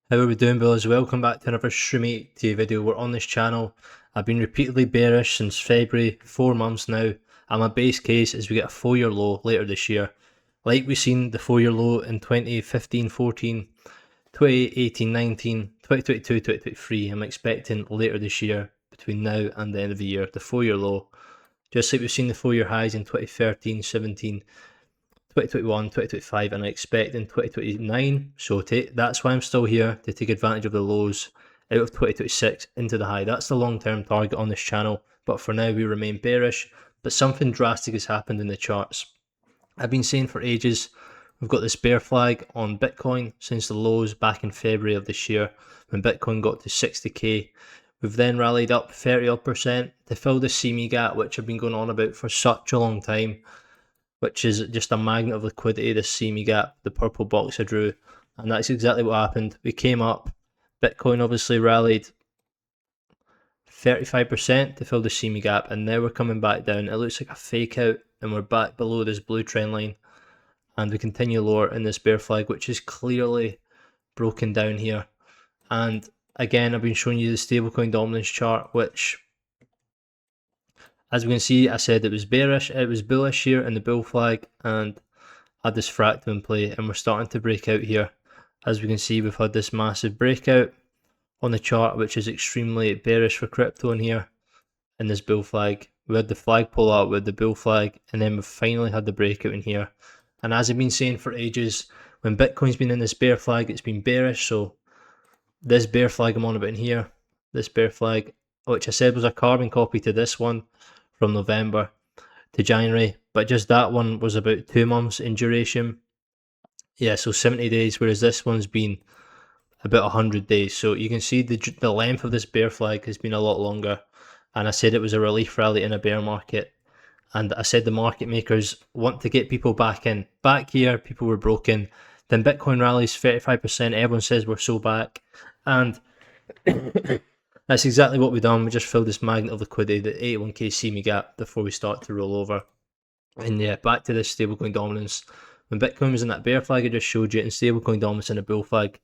How are we doing, boys? Welcome back to another Streamy video. We're on this channel. I've been repeatedly bearish since February, 4 months now, and my base case is we get a 4-year low later this year. Like we've seen the 4-year low in 2015, 14, 2018, 19, 2022, 2023. I'm expecting later this year, between now and the end of the year, the 4-year low. Just like we've seen the 4-year highs in 2013, 17, 2021, 2025, and I expect in 2029. So that's why I'm still here, to take advantage of the lows out of 2026 into the high. That's the long-term target on this channel, but for now we remain bearish. But something drastic has happened in the charts. I've been saying for ages, we've got this bear flag on Bitcoin since the lows back in February of this year when Bitcoin got to 60k. We've then rallied up 30% to fill the CME gap, which I've been going on about for such a long time, which is just a magnet of liquidity, the CME gap, the purple box I drew. And that's exactly what happened. We came up, Bitcoin obviously rallied 35% to fill the CME gap, and now we're coming back down. It looks like a fake out, and we're back below this blue trend line. And we continue lower in this bear flag, which is clearly broken down here. And again, I've been showing you the stablecoin dominance chart, which, as we can see, I said it was bearish, it was bullish here in the bull flag, and had this fractal in play, and we're starting to break out here. As we can see, we've had this massive breakout on the chart, which is extremely bearish for crypto in here, in this bull flag. We had the flag pull out with the bull flag, and then we've finally had the breakout in here. And as I've been saying for ages, when Bitcoin's been in this bear flag, it's been bearish. So this bear flag I'm on about in here, this bear flag, which I said was a carbon copy to this one from November to January, but just that one was about 2 months in duration. Yeah, so 70 days, whereas this one's been about 100 days. So you can see the length of this bear flag has been a lot longer. And I said it was a relief rally in a bear market. And I said the market makers want to get people back in. Back here, people were broken. Then Bitcoin rallies 35%. Everyone says we're so back. And that's exactly what we've done. We just filled this magnet of liquidity, the 81k CME gap, before we start to roll over. And yeah, back to this stablecoin dominance. When Bitcoin was in that bear flag I just showed you, and stablecoin dominance in a bull flag,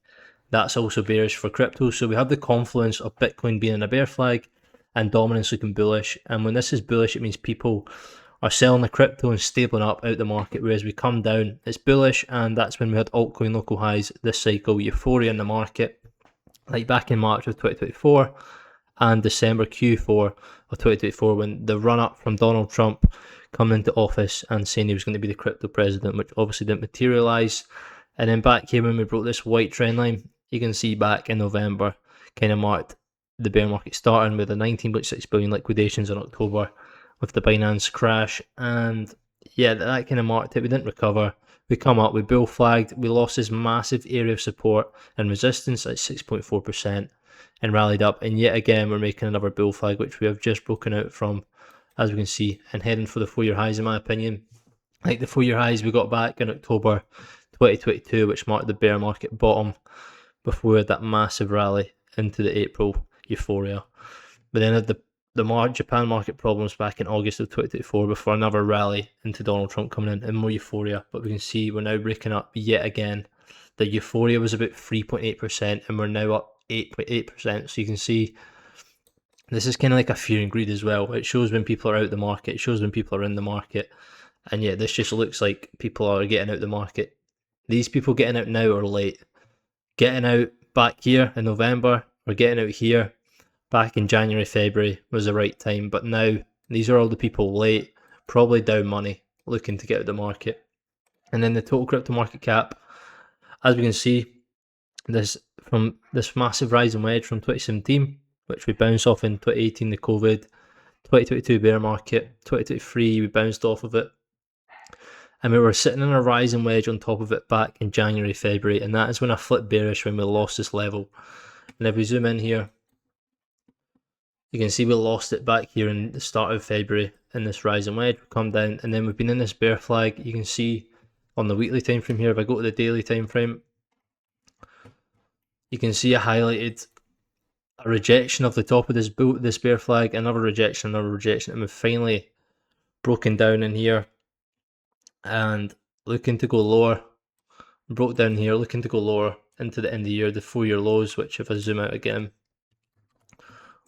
that's also bearish for crypto. So we have the confluence of Bitcoin being in a bear flag and dominance looking bullish. And when this is bullish, it means people are selling the crypto and stabling up out the market, whereas we come down, it's bullish. And that's when we had altcoin local highs this cycle, euphoria in the market, like back in March of 2024 and December Q4 of 2024, when the run up from Donald Trump coming into office and saying he was going to be the crypto president, which obviously didn't materialize. And then back here when we broke this white trend line, you can see back in November kind of marked the bear market starting with the 19.6 billion liquidations in October with the Binance crash. And yeah, that kind of marked it. We didn't recover. We come up, we bull flagged, we lost this massive area of support and resistance at 6.4% and rallied up. And yet again, we're making another bull flag, which we have just broken out from, as we can see, and heading for the 4-year highs, in my opinion. Like the 4-year highs we got back in October 2022, which marked the bear market bottom before that massive rally into the April euphoria. But then had the Japan market problems back in August of 2024 before another rally into Donald Trump coming in and more euphoria. But we can see we're now breaking up yet again. The euphoria was about 3.8% and we're now up 8.8%. So you can see this is kind of like a fear and greed as well. It shows when people are out the market. It shows when people are in the market. And yeah, this just looks like people are getting out the market. These people getting out now are late. Getting out back here in November or getting out here back in January, February was the right time. But now these are all the people late, probably down money, looking to get out the market. And then the total crypto market cap, as we can see, this from this massive rise and wedge from 2017, which we bounced off in 2018, the COVID, 2022 bear market, 2023 we bounced off of it. And we were sitting in a rising wedge on top of it back in January, February, and that is when I flipped bearish, when we lost this level. And if we zoom in here, you can see we lost it back here in the start of February in this rising wedge. We come down, and then we've been in this bear flag. You can see on the weekly time frame here, if I go to the daily time frame, you can see I highlighted a rejection of the top of this bear flag, another rejection, and we've finally broken down in here and looking to go lower. Broke down here, looking to go lower, into the end of the year, the 4-year lows, which if I zoom out again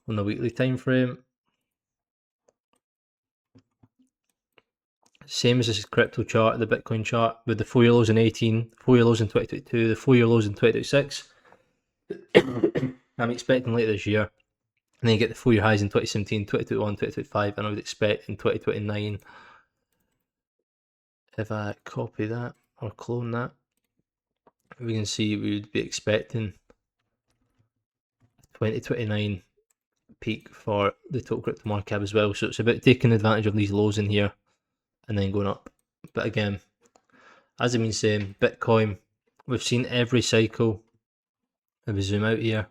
on the weekly time frame, same as this crypto chart, the Bitcoin chart, with the 4-year lows in 18, 4-year lows in 2022, the 4-year lows in 2026. I'm expecting later this year, and then you get the 4-year highs in 2017, 2021, 2025, and I would expect in 2029, if I copy that or clone that, we can see we would be expecting 2029 peak for the total crypto market cap as well. So it's about taking advantage of these lows in here and then going up. But again, as I've been saying, Bitcoin, we've seen every cycle. If we zoom out here,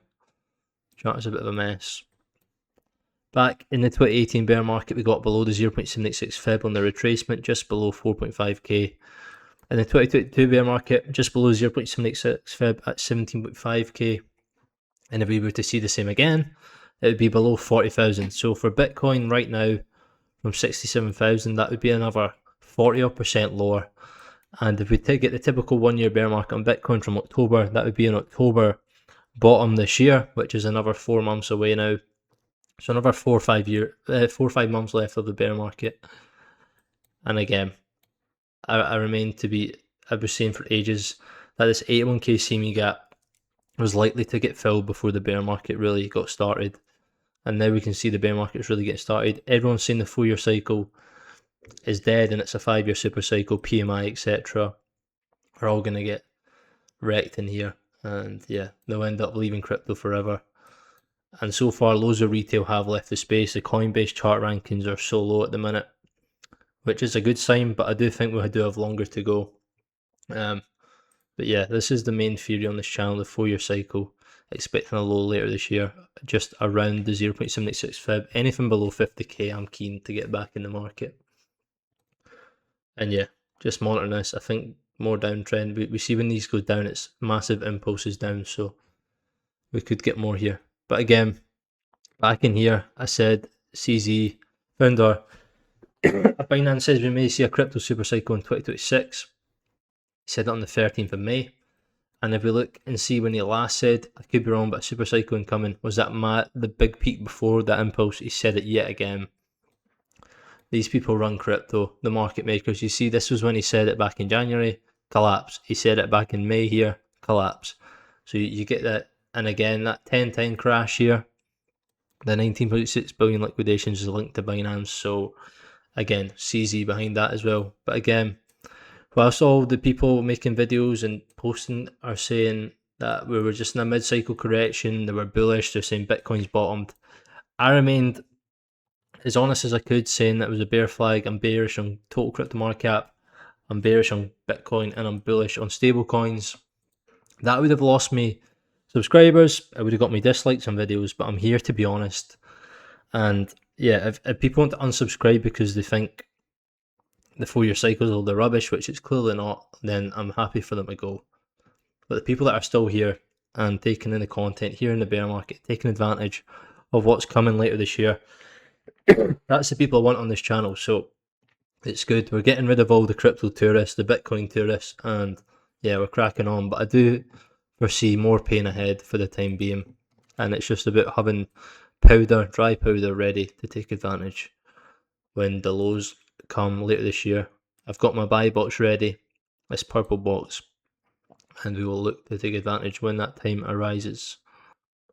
chart is a bit of a mess. Back in the 2018 bear market, we got below the 0.786 Fib on the retracement, just below 4.5k. In the 2022 bear market, just below 0.786 Fib at 17.5k. And if we were to see the same again, it would be below 40,000. So for Bitcoin right now, from 67,000, that would be another 40% lower. And if we get the typical 1-year bear market on Bitcoin from October, that would be in October bottom this year, which is another 4 months away now. So another 4 or 5 months left of the bear market. And again, I remain to be, I was saying for ages that this 81k CME gap was likely to get filled before the bear market really got started. And now we can see the bear market is really getting started. Everyone's saying the 4-year cycle is dead and it's a 5-year super cycle, PMI, etc. are all going to get wrecked in here. And yeah, they'll end up leaving crypto forever. And so far, loads of retail have left the space. The Coinbase chart rankings are so low at the minute, which is a good sign, but I do think we do have longer to go. But yeah, this is the main theory on this channel, the 4-year cycle. Expecting a low later this year, just around the 0.786 Fib. Anything below 50k, I'm keen to get back in the market. And yeah, just monitoring this. I think more downtrend. We see when these go down, it's massive impulses down, so we could get more here. But again, back in here, I said CZ, founder of Binance, says we may see a crypto super cycle in 2026. He said it on the 13th of May. And if we look and see when he last said, I could be wrong, but a super cycle incoming, was that the big peak before that impulse? He said it yet again. These people run crypto, the market makers. You see, this was when he said it back in January, collapse. He said it back in May here, collapse. So you get that. And again, that 1010 crash here, the 19.6 billion liquidations is linked to Binance. So again, CZ behind that as well. But again, whilst all the people making videos and posting are saying that we were just in a mid-cycle correction, they were bullish, they're saying Bitcoin's bottomed, I remained as honest as I could, saying that it was a bear flag. I'm bearish on total crypto market cap, I'm bearish on Bitcoin, and I'm bullish on stablecoins. That would have lost me subscribers, it would have got me dislikes on videos, but I'm here to be honest. And yeah, if people want to unsubscribe because they think the 4-year cycles are all the rubbish, which it's clearly not, then I'm happy for them to go. But the people that are still here and taking in the content here in the bear market, taking advantage of what's coming later this year, that's the people I want on this channel. So it's good. We're getting rid of all the crypto tourists, the Bitcoin tourists, and yeah, we're cracking on. But I do foresee more pain ahead for the time being, and it's just about having dry powder ready to take advantage when the lows come later this year. I've got my buy box ready, this purple box, and we will look to take advantage when that time arises.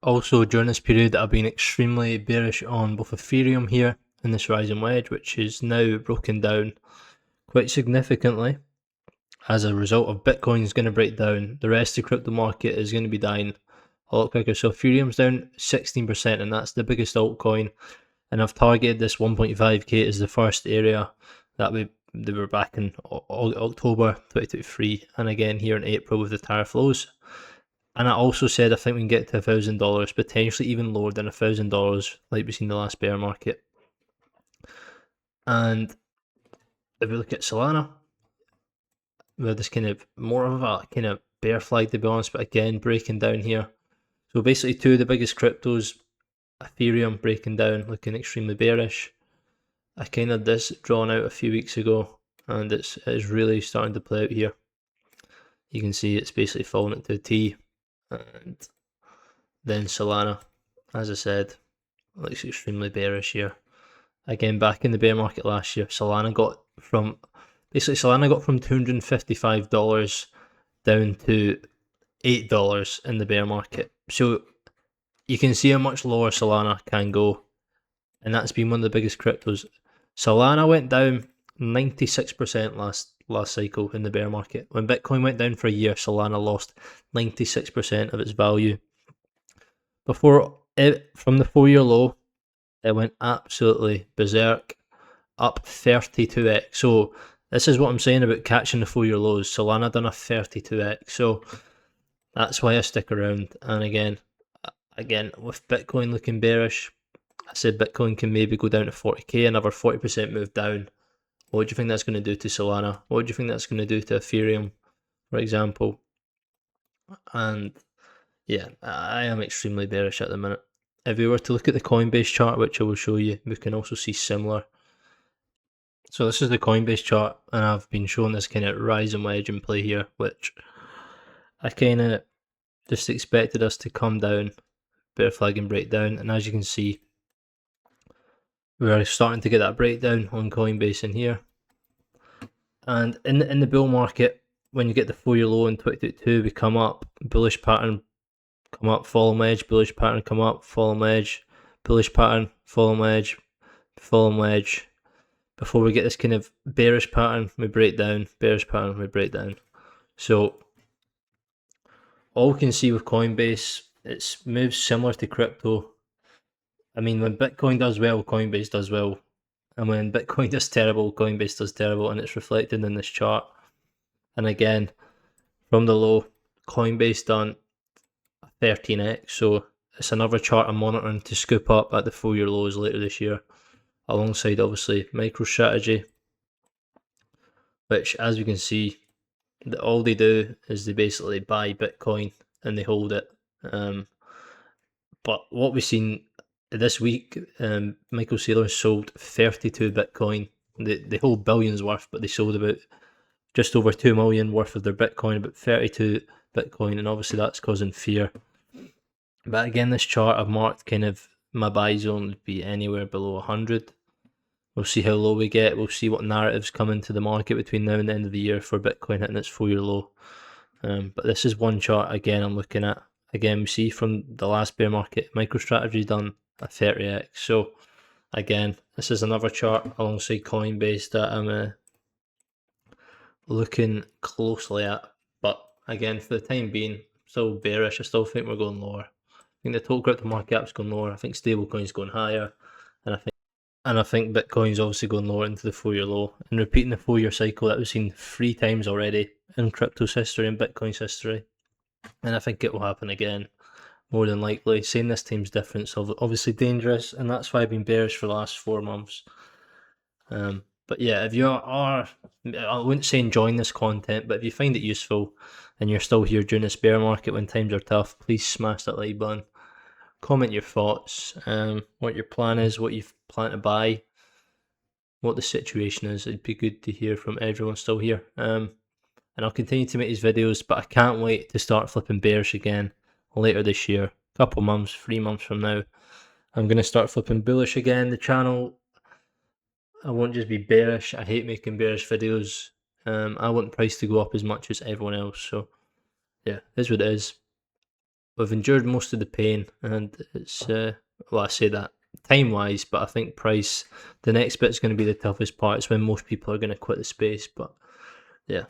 Also, during this period, I've been extremely bearish on both Ethereum here in this rising wedge, which is now broken down quite significantly. As a result of Bitcoin is going to break down, the rest of the crypto market is going to be dying a lot quicker. So Ethereum's down 16%, and that's the biggest altcoin. And I've targeted this 1.5k as the first area that they were back in October 2023, and again here in April with the tariff lows. And I also said I think we can get to $1,000, potentially even lower than $1,000, like we've seen the last bear market. And if we look at Solana, we're this kind of more of a kind of bear flag, to be honest, but again breaking down here. So basically, two of the biggest cryptos, Ethereum breaking down, looking extremely bearish. I kind of this drawn out a few weeks ago, and it's really starting to play out here. You can see it's basically falling into a T. And then Solana, as I said, looks extremely bearish here. Again, back in the bear market last year, Solana got from $255 down to $8 in the bear market. So you can see how much lower Solana can go, and that's been one of the biggest cryptos. Solana went down 96% last cycle in the bear market. When Bitcoin went down for a year, Solana lost 96% of its value. Before it, from the 4-year low, it went absolutely berserk, up 32x. So this is what I'm saying about catching the 4-year lows. Solana done a 32x. So that's why I stick around. And again, with Bitcoin looking bearish, I said Bitcoin can maybe go down to 40k, another 40% move down. What do you think that's going to do to Solana? What do you think that's going to do to Ethereum, for example? And yeah, I am extremely bearish at the minute. If we were to look at the Coinbase chart, which I will show you, we can also see similar. So this is the Coinbase chart, and I've been showing this kind of rise and wedge in play here, which I kind of just expected us to come down, bear flag and break down, and as you can see, we're starting to get that breakdown on Coinbase in here. And in the bull market, when you get the 4-year low in 2022, we come up, bullish pattern, come up, follow wedge, bullish pattern, come up, follow wedge, bullish pattern, follow wedge, follow wedge. Before we get this kind of bearish pattern, we break down, bearish pattern, we break down. So all we can see with Coinbase, it moves similar to crypto. I mean, when Bitcoin does well, Coinbase does well. And when Bitcoin does terrible, Coinbase does terrible, and it's reflected in this chart. And again, from the low, Coinbase done 13x, so it's another chart I'm monitoring to scoop up at the 4-year lows later this year, alongside obviously MicroStrategy, which as we can see, all they do is they basically buy Bitcoin and they hold it. But what we've seen this week, Michael Saylor sold 32 Bitcoin. They hold billions worth, but they sold about just over 2 million worth of their Bitcoin, about 32 Bitcoin, and obviously that's causing fear. But again, this chart I've marked kind of my buy zone would be anywhere below 100. We'll see how low we get. We'll see what narratives come into the market between now and the end of the year for Bitcoin hitting its 4-year low. But this is one chart again I'm looking at. Again, we see from the last bear market, MicroStrategy done a 30x. So again, this is another chart alongside Coinbase that I'm looking closely at. But again, for the time being, still bearish. I still think we're going lower. I think the total crypto market cap's going lower. I think stablecoin's going higher, and I think Bitcoin's obviously going lower into the 4-year low and repeating the 4-year cycle that we've seen 3 times already in crypto's history and Bitcoin's history. And I think it will happen again, more than likely. Saying this time's different, so obviously dangerous, and that's why I've been bearish for the last 4 months. But yeah, if you are, I wouldn't say enjoying this content, but if you find it useful and you're still here during this bear market when times are tough, please smash that like button. Comment your thoughts, what your plan is, what you plan to buy, what the situation is. It'd be good to hear from everyone still here. And I'll continue to make these videos, but I can't wait to start flipping bearish again later this year. A couple months, 3 months from now, I'm going to start flipping bullish again. The channel, I won't just be bearish. I hate making bearish videos. I want price to go up as much as everyone else. So yeah, that's what it is. We've endured most of the pain, and it's, well, I say that time-wise, but I think price, the next bit's going to be the toughest part. It's when most people are going to quit the space, but yeah.